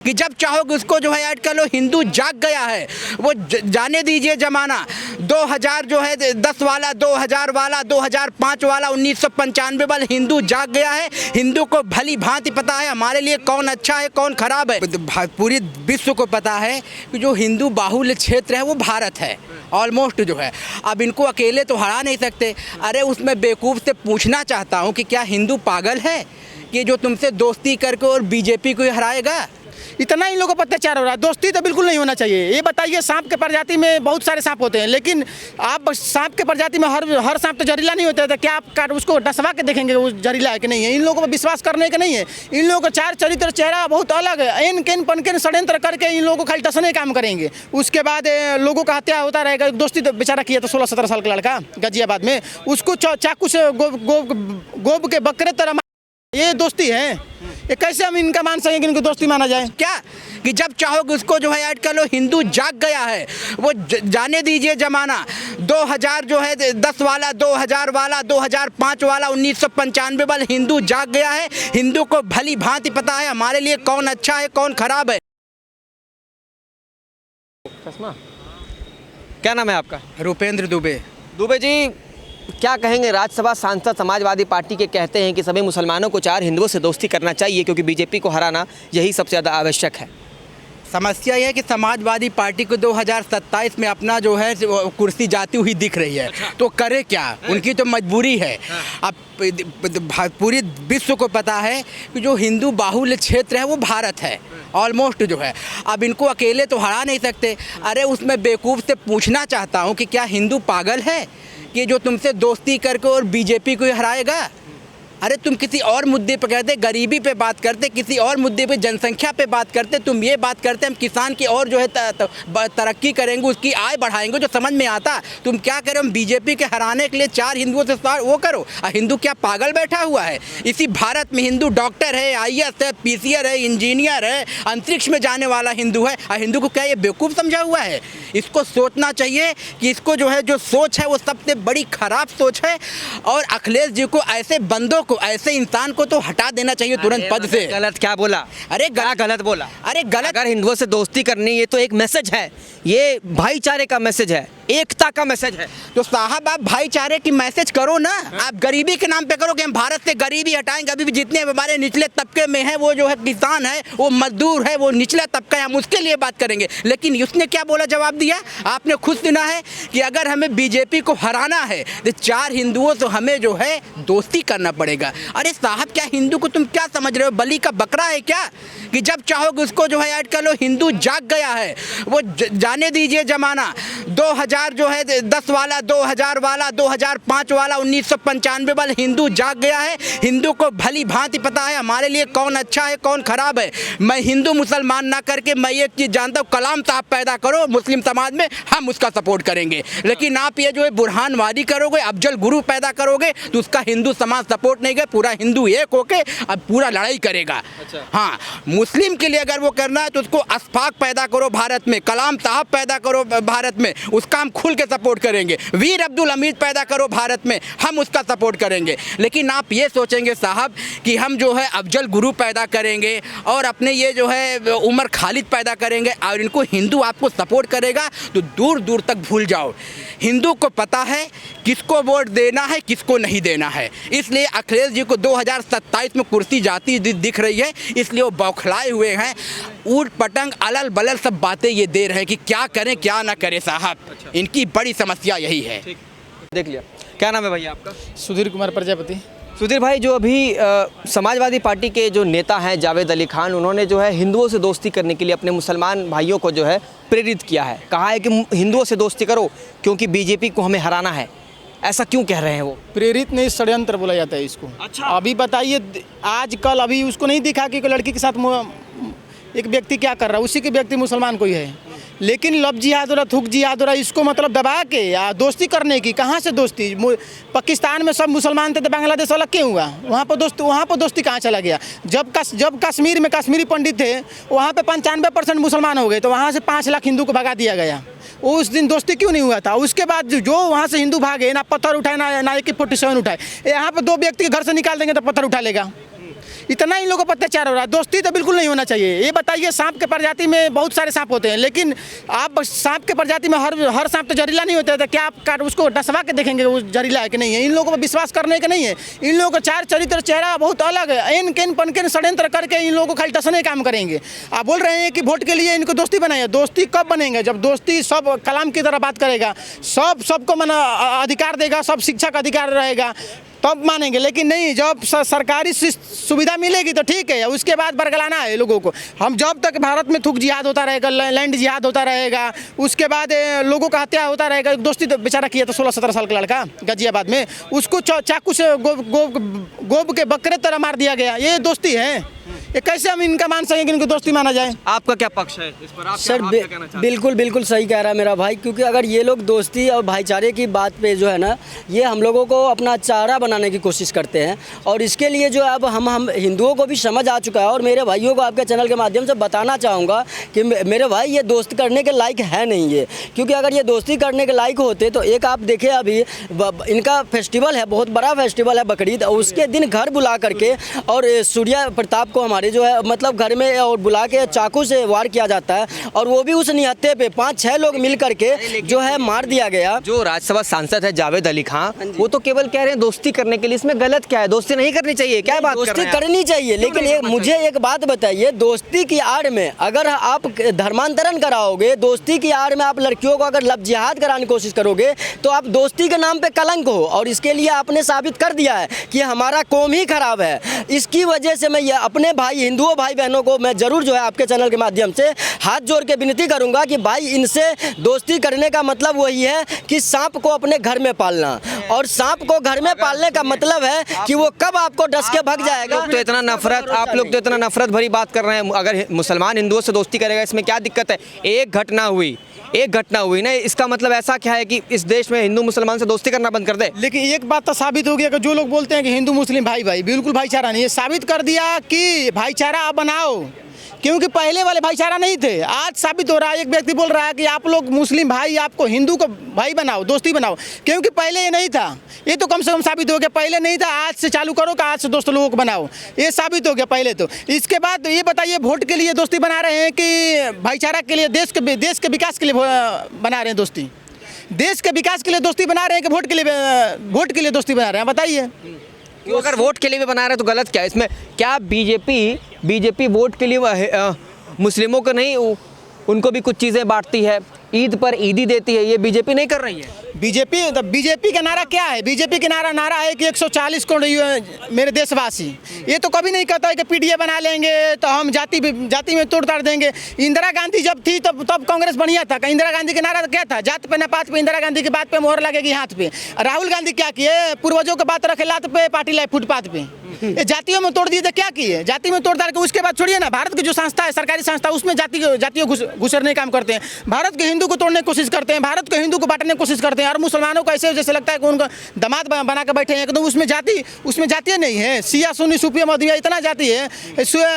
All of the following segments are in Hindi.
कि जब चाहोगे उसको जो है ऐड कर लो। हिंदू जाग गया है, वो जाने दीजिए जमाना 2000 जो है 10 वाला, 2000 वाला, 2005 वाला, 1995 वाला। हिंदू जाग गया है। हिंदू को भली भांति पता है हमारे लिए कौन अच्छा है कौन खराब है। पूरी विश्व को पता है कि जो हिंदू बाहुल्य क्षेत्र है वो भारत है ऑलमोस्ट जो है। अब इनको अकेले तो हरा नहीं सकते। अरे उसमें बेवकूफ़ से पूछना चाहता हूँ कि क्या हिंदू पागल है कि जो तुमसे दोस्ती करके और बीजेपी को ही हराएगा? इतना इन लोगों को अत्याचार हो रहा है। दोस्ती तो बिल्कुल नहीं होना चाहिए। ये बताइए, सांप के प्रजाति में बहुत सारे सांप होते हैं, लेकिन आप सांप के प्रजाति में हर सांप तो जहरीला नहीं होता है, तो क्या आप उसको डसवा के देखेंगे वो जहरीला है कि नहीं है? इन लोगों पर विश्वास करने का नहीं है। इन लोगों का चार चरित्र चेहरा बहुत अलग है। एन केन पनकेन षड्यंत्र करके इन लोगों को खाली डसने काम करेंगे। उसके बाद लोगों का हत्या होता रहेगा। दोस्ती तो बेचारा किया था 16-17 साल का लड़का गाजियाबाद में, उसको चाकू से गोब के बकरे तरह। ये दोस्ती है? ये कैसे हम इनका मान सकें कि इनको दोस्ती माना जाए? क्या कि जब चाहोगे उसको जो है ऐड कर लो। हिंदू जाग गया है, वो जाने दीजिए जमाना 2000 जो है 10 वाला, 2000 वाला, 2005 वाला, 1995 वाला। हिंदू जाग गया है। हिंदू को भली भांति पता है हमारे लिए कौन अच्छा है कौन खराब है। क्या नाम है आपका? रुपेंद्र दुबे। दुबे जी, क्या कहेंगे? राज्यसभा सांसद समाजवादी पार्टी के कहते हैं कि सभी मुसलमानों को 4 हिंदुओं से दोस्ती करना चाहिए क्योंकि बीजेपी को हराना यही सबसे ज़्यादा आवश्यक है। समस्या यह है कि समाजवादी पार्टी को 2027 में अपना जो है कुर्सी जाती हुई दिख रही है। तो करे क्या? उनकी तो मजबूरी है। अब पूरी विश्व को पता है कि जो हिंदू बाहुल्य क्षेत्र है वो भारत है ऑलमोस्ट जो है। अब इनको अकेले तो हरा नहीं सकते। अरे उसमें बेवकूफ़ से पूछना चाहता हूँ कि क्या हिंदू पागल है कि जो तुमसे दोस्ती करके और बीजेपी को ही हराएगा? अरे तुम किसी और मुद्दे पे कहते, गरीबी पे बात करते, किसी और मुद्दे पे जनसंख्या पे बात करते, तुम ये बात करते हम किसान की और जो है तरक्की करेंगे, उसकी आय बढ़ाएंगे, जो समझ में आता। तुम क्या करो, हम बीजेपी के हराने के लिए 4 हिंदुओं से वो करो। हिंदू क्या पागल बैठा हुआ है? इसी भारत में हिंदू डॉक्टर है, IAS है, PCR है, इंजीनियर है, अंतरिक्ष में जाने वाला हिंदू है। हिंदू को क्या ये बेवकूफ़ समझा हुआ है? इसको सोचना चाहिए कि इसको जो है जो सोच है वो सबसे बड़ी खराब सोच है। और अखिलेश जी को ऐसे बंदों को, ऐसे इंसान को तो हटा देना चाहिए तुरंत पद से। गलत क्या बोला? अरे गलत बोला? अरे गलत, अगर हिंदुओं से दोस्ती करनी है तो एक मैसेज है, ये भाईचारे का मैसेज है, एकता का मैसेज है। तो साहब आप भाईचारे की मैसेज करो ना। आप गरीबी के नाम पे करो कि हम भारत से गरीबी हटाएंगे। अभी भी जितने हमारे निचले तबके में हैं वो जो है किसान है, वो मजदूर है, वो निचला तबका है, हम उसके लिए बात करेंगे। लेकिन उसने क्या बोला, जवाब दिया? आपने खुद सुना है कि अगर हमें बीजेपी को हराना है तो 4 हिंदुओं से हमें जो है दोस्ती करना पड़ेगा। अरे साहब, क्या हिंदू को तुम क्या समझ रहे हो? बलि का बकरा है क्या कि जब चाहोगे उसको जो है ऐड कर लो। हिंदू जाग गया है, वो जाने दीजिए जमाना 2000 जो है 10 वाला, 2000 वाला, 2005 वाला, 1995 वाला। हिंदू जाग गया है। हिंदू को भली भांति पता है हमारे लिए कौन अच्छा है कौन खराब है। मैं हिंदू मुसलमान ना करके मैं एक चीज़ जानता हूँ, कलाम साहब पैदा करो मुस्लिम समाज में, हम उसका सपोर्ट करेंगे। लेकिन आप ये जो है बुरहानवादी करोगे, अफजल गुरु पैदा करोगे तो उसका हिंदू समाज सपोर्ट नहीं करेगा। पूरा हिंदू एक होके अब पूरा लड़ाई करेगा। हाँ, मुस्लिम के लिए अगर वो करना है तो उसको अशफाक पैदा करो भारत में, कलाम साहब पैदा करो भारत में, उसका हम खुल के सपोर्ट करेंगे। वीर अब्दुल हमीद पैदा करो भारत में, हम उसका सपोर्ट करेंगे। लेकिन आप ये सोचेंगे साहब कि हम जो है अफजल गुरु पैदा करेंगे और अपने ये जो है उमर खालिद पैदा करेंगे और इनको हिंदू आपको सपोर्ट करेगा, तो दूर दूर तक भूल जाओ। हिंदू को पता है किसको वोट देना है किसको नहीं देना है। इसलिए अखिलेश जी को 2027 में कुर्सी जाती दिख रही है, इसलिए वो बौखलाए हुए हैं। ऊट पटंग अलल बलल सब बातें ये दे रहे हैं कि क्या करें क्या ना करें साहब। इनकी बड़ी समस्या यही है। देख लिया। क्या नाम है भैया आपका? सुधीर कुमार प्रजापति। सुधीर भाई, जो अभी समाजवादी पार्टी के जो नेता हैं जावेद अली खान, उन्होंने जो है हिंदुओं से दोस्ती करने के लिए अपने मुसलमान भाइयों को जो है प्रेरित किया है। कहा है कि हिंदुओं से दोस्ती करो क्योंकि बीजेपी को हमें हराना है। ऐसा क्यों कह रहे हैं वो? प्रेरित नहीं, षड्यंत्र बोला जाता है इसको। अच्छा। अभी बताइए, आज कल अभी उसको नहीं दिखा कि लड़की के साथ एक व्यक्ति क्या कर रहा है, उसी के व्यक्ति मुसलमान कोई है। लेकिन लव जिहाद हो रहा, थूक जिहाद हो रहा, इसको मतलब दबा के या दोस्ती करने की। कहाँ से दोस्ती? पाकिस्तान में सब मुसलमान थे तो बांग्लादेश अलग क्यों हुआ? वहाँ पर दोस्ती कहाँ चला गया? जब कश्मीर में कश्मीरी पंडित थे, वहाँ पे 95% मुसलमान हो गए, तो वहाँ से 5 लाख हिंदू को भगा दिया गया। उस दिन दोस्ती क्यों नहीं हुआ था? उसके बाद जो वहाँ से हिंदू भागे, ना पत्थर उठाए ना AK-47 उठाए। यहाँ पर 2 व्यक्ति के घर से निकाल देंगे तो पत्थर उठा लेगा। इतना इन लोगों पर अत्याचार हो रहा है। दोस्ती तो बिल्कुल नहीं होना चाहिए। ये बताइए, सांप के प्रजाति में बहुत सारे सांप होते हैं, लेकिन आप सांप के प्रजाति में हर सांप तो जहरीला नहीं होता है, तो क्या आप उसको डसवा के देखेंगे वो जहरीला है कि नहीं है? इन लोगों पर विश्वास करने का नहीं है। इन लोगों का चार चरित्र चेहरा बहुत अलग है। एन केन पनकेन षड्यंत्र करके इन लोगों को खाली डसने काम करेंगे। आप बोल रहे हैं कि वोट के लिए इनको दोस्ती बनाइए। दोस्ती कब बनेंगे? जब दोस्ती सब कलाम की तरह बात करेगा, सबको मना अधिकार देगा, सब शिक्षा का अधिकार रहेगा, तब मानेंगे। लेकिन नहीं, जब सरकारी सुविधा मिलेगी तो ठीक है, उसके बाद बरगलाना है लोगों को। हम जब तक भारत में थूक जिहाद होता रहेगा, लैंड जिहाद होता रहेगा, उसके बाद लोगों का हत्या होता रहेगा। दोस्ती तो बेचारा किया था 16-17 साल का लड़का गाजियाबाद में, उसको चाकू से गोब के बकरे तरह मार दिया गया। ये दोस्ती है? ये कैसे हम इनका मान सकें कि इनको दोस्ती माना जाए? आपका क्या पक्ष है इस पर? सर क्या कहना चाहते हैं? बिल्कुल सही कह रहा है मेरा भाई, क्योंकि अगर ये लोग दोस्ती और भाईचारे की बात पे जो है ना, ये हम लोगों को अपना चारा बनाने की कोशिश करते हैं। और इसके लिए जो अब हम हिंदुओं को भी समझ आ चुका है। और मेरे भाइयों को आपके चैनल के माध्यम से बताना चाहूँगा कि मेरे भाई ये दोस्त करने के लायक है नहीं ये, क्योंकि अगर ये दोस्ती करने के लायक होते तो एक आप देखें, अभी इनका फेस्टिवल है, बहुत बड़ा फेस्टिवल है बकरीद, उसके दिन घर बुला करके और सूर्या प्रताप को हमारे जो है मतलब घर में और बुला के चाकू से वार किया जाता है, और वो भी उस निहत्थे पे 5-6 लोग मिल करके जो है मार दिया गया। जो राज्यसभा सांसद है जावेद अली खान, वो तो केवल कह रहे हैं दोस्ती करने के लिए। इसमें गलत क्या है? दोस्ती नहीं करनी चाहिए, क्या बात कर दोस्ती रहे हैं आप? करनी चाहिए, लेकिन मुझे एक बात बताइए, दोस्ती की आड़ में अगर आप धर्मांतरण कराओगे, दोस्ती की आड़ में आप लड़कियों को अगर लव जिहाद कराने की कोशिश करोगे, तो आप दोस्ती के नाम पे कलंक हो। और इसके लिए आपने साबित कर दिया है कि हमारा कौम ही खराब है। इसकी वजह से मैं ये अपने भाई हिंदुओं भाई बहनों को मैं जरूर जो है आपके चैनल के माध्यम से हाथ जोड़ के विनती करूंगा कि भाई, इनसे दोस्ती करने का मतलब वही है कि सांप को अपने घर में पालना, और सांप को घर में पालने का मतलब है कि वो कब आपको डस के भाग जाएगा। आप लोग तो इतना नफरत भरी बात कर रहे हैं। अगर मुसलमान हिंदुओं से दोस्ती करेगा, इसमें क्या दिक्कत है? एक घटना हुई ना, इसका मतलब ऐसा क्या है कि इस देश में हिंदू मुसलमान से दोस्ती करना बंद कर दे? लेकिन एक बात तो साबित हो गया कि जो लोग बोलते हैं कि हिंदू मुस्लिम भाई बिल्कुल भाईचारा नहीं, ये साबित कर दिया कि भाईचारा आप बनाओ, क्योंकि पहले वाले भाईचारा नहीं थे। आज साबित हो रहा है, एक व्यक्ति बोल रहा है कि आप लोग मुस्लिम भाई, आपको हिंदू को भाई बनाओ, दोस्ती बनाओ, क्योंकि पहले ये नहीं था। ये तो कम से कम साबित हो गया, पहले नहीं था, आज से चालू करो कि आज से दोस्त लोगों को बनाओ, ये साबित हो गया पहले तो। इसके बाद ये बताइए, वोट के लिए दोस्ती बना रहे हैं कि भाईचारा के लिए, देश के विकास के लिए बना रहे हैं दोस्ती? देश के विकास के लिए दोस्ती बना रहे हैं कि वोट के लिए दोस्ती बना रहे हैं? बताइए। क्यों? अगर वोट के लिए भी बना रहे हैं तो गलत क्या है इसमें? क्या बीजेपी वोट के लिए मुस्लिमों को नहीं, उनको भी कुछ चीज़ें बांटती है, ईद पर ईदी देती है, ये बीजेपी नहीं कर रही है? बीजेपी का नारा क्या है? बीजेपी का नारा है कि 140 करोड़ मेरे देशवासी। ये तो कभी नहीं कहता है कि पीडीए बना लेंगे तो हम जाति में तोड़ देंगे। इंदिरा गांधी जब थी तब कांग्रेस बढ़िया था। इंदिरा गांधी का नारा क्या था? जात पे न पात पे, इंदिरा गांधी की बात पे मोहर लगेगी हाथ पे। राहुल गांधी क्या किए? पूर्वजों की बात रखे लात पे, पार्टी लाए फुटपाथ पे। ये जातियों में तोड़ दिए तो क्या किए? जाति में तोड़ डाल के उसके बाद छोड़िए ना, भारत की जो संस्था है, सरकारी संस्था, उसमें जातियों घुसरने काम करते हैं। भारत के हिंदू को तोड़ने की कोशिश करते हैं, भारत के हिंदू को बांटने की कोशिश करते हैं, और मुसलमानों को ऐसे जैसे लगता है कि उनका दामाद बना के बैठे हैं एकदम। उसमें जातियाँ नहीं है, शिया सुन्नी सूफी मौदविया इतना जाति है।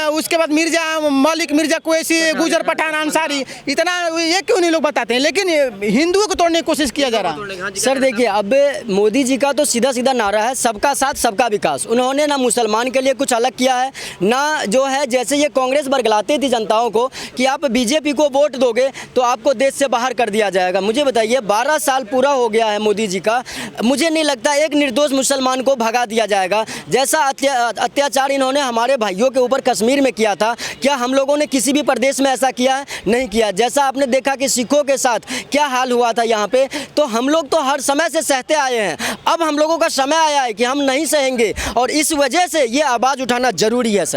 उसके बाद मिर्जा मलिक, मिर्जा कुरैशी, गुजर पठान अंसारी, इतना ये क्यों नहीं लोग बताते हैं? लेकिन हिंदुओं को तोड़ने की कोशिश किया जा रहा है। सर देखिए, अब मोदी जी का तो सीधा नारा है सबका साथ सबका विकास। उन्होंने ना मुसलमान के लिए कुछ अलग किया है, ना जो है जैसे ये कांग्रेस बरगलाती थी जनताओं को कि आप बीजेपी को वोट दोगे तो आपको देश से बाहर कर दिया जाएगा। मुझे बताइए, 12 साल पूरा हो गया है मोदी जी का, मुझे नहीं लगता एक निर्दोष मुसलमान को भगा दिया जाएगा। जैसा अत्याचार इन्होंने हमारे भाइयों के ऊपर कश्मीर में किया था, क्या हम लोगों ने किसी भी प्रदेश में ऐसा किया है? नहीं किया। जैसा आपने देखा कि सिखों के साथ क्या हाल हुआ था यहाँ पे, तो हम लोग तो हर समय से सहते आए हैं। अब हम लोगों का समय आया है कि हम नहीं सहेंगे, और इस वजह से ये आवाज़ उठाना जरूरी है सर।